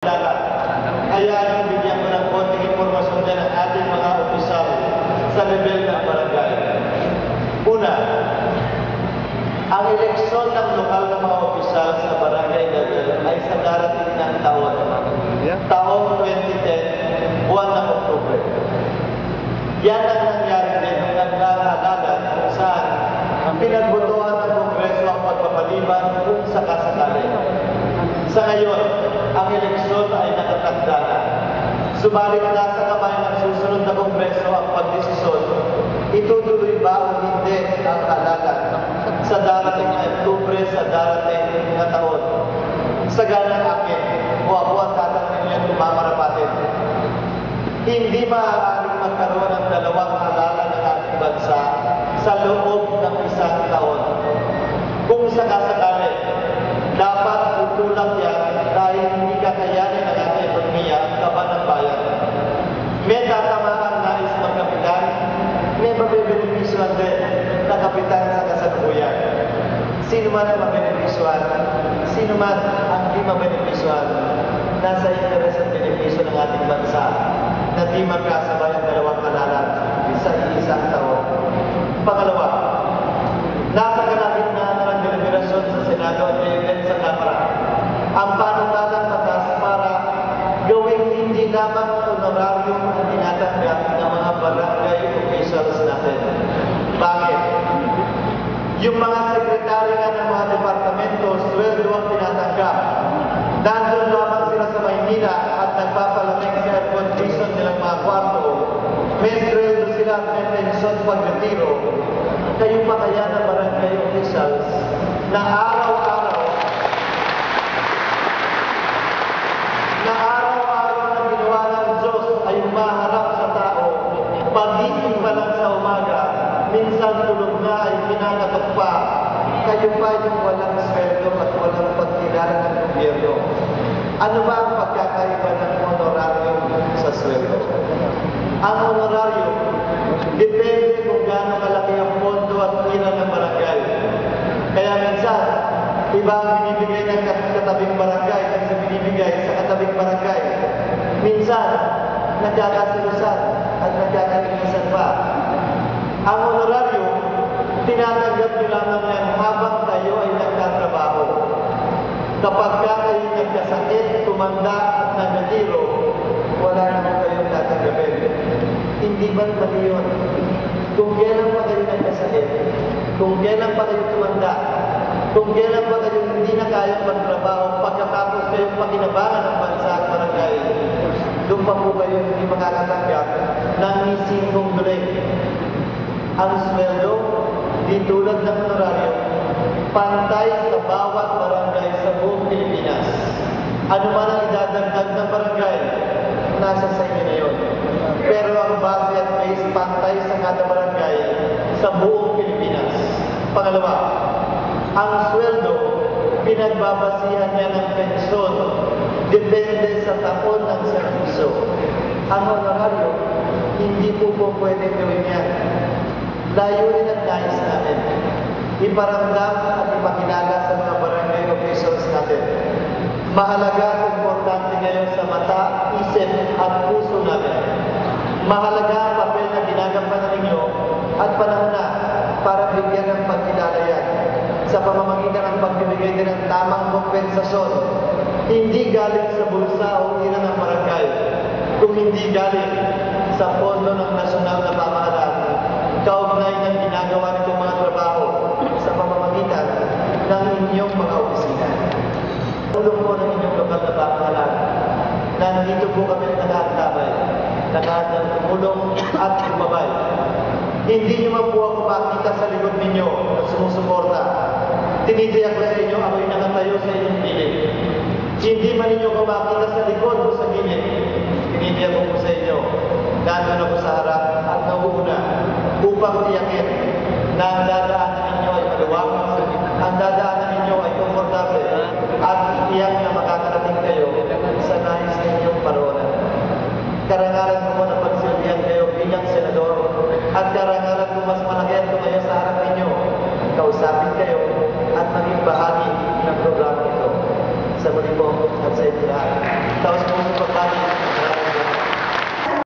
Kaya bigyan ko ng konting impormasyon dyan ang ating mga opisyal sa level ng barangay. Una, ang eleksyon ng lokal na mga opisyal sa barangay level ay sa darating ng taon. Taong 2010, buwan ng Oktubre. Yan ang nangyari din nung nagkakalalan kung saan pinagbutuan ng Kongreso ang pagpapaliban kung sakasakali. Sa ngayon, ang eleksyon ay nakatakda na. Subalit nasa kamay ng susunod na Kongreso ang pagdesisyon, itutuloy ba o hindi ang halalan sa darating na Oktubre sa darating na taon. Sa ganang akin, o ako ang tatanungin niyo tumamarapatin. Hindi maaaring magkaroon ng dalawang halalan ng ating bansa sa loob ng isang taon. Kung sakasakali, dapat tutulak yan dahil hindi kakayanin ng ating ekonomiya ang kaban ng bayan. May tatamaan nais magkapitan, may mabebenepisyoan din na kapitan sa kasalukuyan. Sino man ang mabenepisyoan, sino man ang di mabenepisyoan, nasa interes at benepisyo ng ating bansa na di magkasabay ang dalawang halalan sa isang taon. Pangalawa, nasa kalagitnaan ng deliberasyon sa Senado at ngayon sa Kamara ang panukalang batas para gawing hindi lamang honorarium ang tinatanggap ng mga barangay officials natin. Bakit? Yung mga sekretary nga ng mga departamento, sweldo ang tinatanggap. Nandun lamang sila sa Maynila at nagpapalamig sa air condition nilang mga kwarto. May sweldo sila at may pensyon pag-retiro. Kayo pa kaya na barangay officials na araw-araw na ginawa ng Diyos ay maharap sa tao, pagising pa lang sa umaga, minsan tulog na ay kinakatok pa, kayo pa yung walang sweldo at walang pagkilala ng gobyerno. Ano ba ang pagkakaiba ng honorarium sa sweldo? Ang honorarium, depende kung gaano kalaki ang pondo at ilan ng barangay. Kaya minsan, iba ang binibigay ng katabing barangay kaysa binibigay sa katabing barangay. Minsan, nagkakasilusan at nagkakalimusan pa. Ang honorarium, tinatanggap nyo lamang yan habang kayo ay nagtatrabaho. Kapag kayo nagkasakit, tumanda at nagretiro, wala naman kayong tatanggapin. Hindi ba mali yun? Kung kailan pa kayo nagkasakit, kung kailan pa kayo tumanda, kung kailan pa kayo hindi na kayang magtrabaho, pagkatapos kayong pakinabangan ng bansa at barangay, doon pa po kayo hindi makakatanggap ng misingong duling. Ang sweldo, di tulad ng honorarium, pantay sa bawat barangay sa buong Pilipinas. Ano man ang idadagdag ng barangay, nasa sa inyo na yun. Pero ang base at base pantay sa kada barangay sa buong Pilipinas. Pangalawa, ang sweldo, pinagbabasihan niya ng pensyon, depende sa taon ng servisyo. Ang honorarium, hindi po pwedeng gawin yan. Layunin ang nais natin. Iparamdam at ipakilala sa mga barangay officials natin. Mahalaga at importante ngayon sa mata, isip at puso natin. Mahalaga ang papel na ginagampanan ninyo at panahon na para bigyan ng pagkilala yan sa pamamagitan ng pagbibigay din ng tamang kompensasyon. Hindi galing sa bulsa o ina ng barangay, kung hindi galing sa pondo ng nasyonal na pamahalaan, kaugnay ng ginagawa nitong mga trabaho sa pamamagitan ng inyong mga opisina. Tulong po ng inyong lokal na pamahalaan. Nandito po kami nag-aantabay, nag-aandang tumulong at lumabay. Hindi nyo man po ako makita sa likod ninyo na sumusuporta. Tinitiyak ko sa inyo, ako'y nakatayo sa inyong gilid. Hindi man ninyo ko makita sa likod o sa gilid. Tinitiyak ko po sa inyo, nandun ako sa harap at nauuna upang tiyakin na ang dadaanan ninyo ay maluwag, ang dadaanan